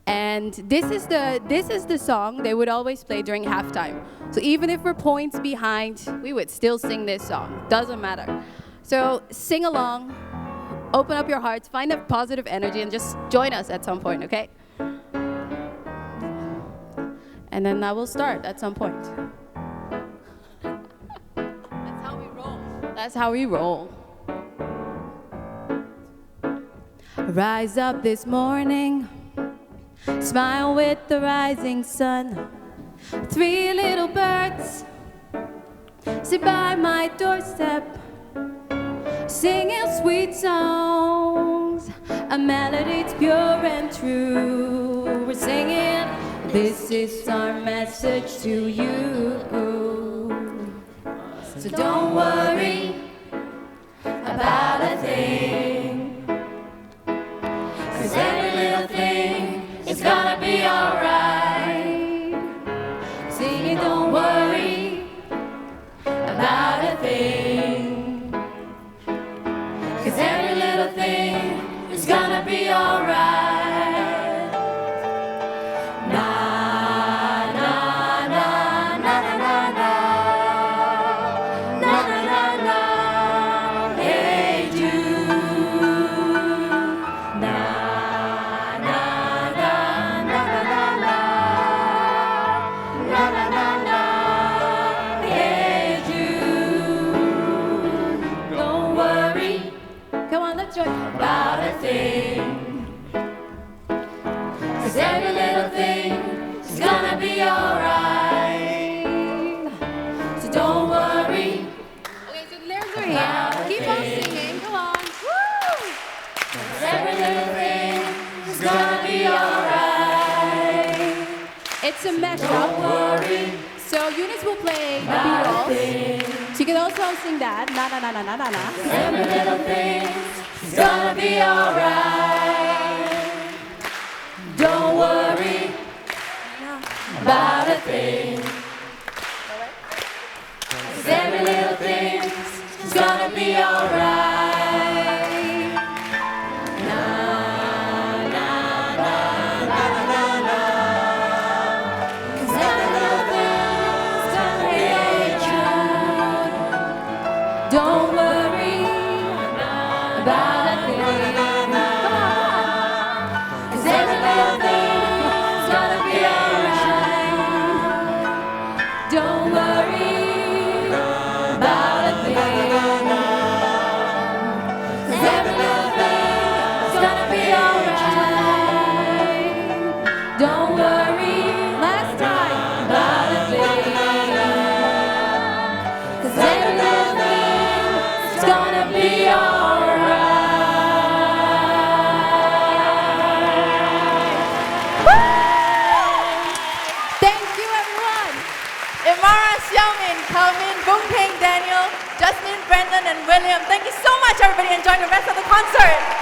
And this is the song they would always play during halftime. So even if we're points behind, we would still sing this song. Doesn't matter. So sing along, open up your hearts, find a positive energy, and just join us at some point, okay? And then that will start at some point. That's how we roll. That's how we roll. Rise up this morning, smile with the rising sun. 3 little birds sit by my doorstep, singing sweet songs, a melody that's pure and true. We're singing, this is our message to you. So don't worry about a thing, 'cause every little thing is gonna be alright. Singing, don't worry about a thing, 'cause every little thing is gonna be alright. About a thing, 'cause every little thing is gonna be alright. So don't worry. Okay, so the lyrics are here. Keep on singing. Come on. Woo! 'Cause every little thing is gonna be alright. It's a mashup. Don't worry. So Eunice will play the Beatles. She can also sing that. Na na na na na na na. Every little thing. It's gonna be alright. Don't worry about a thing, 'cause every little thing is gonna be alright. Na na na na na na. 'Cause every little thing is gonna be Jude. Don't worry about Ymara, Xiang, Boon, Keng, Danial, Jasmine, Brendan, and William. Thank you so much, everybody. Enjoy the rest of the concert.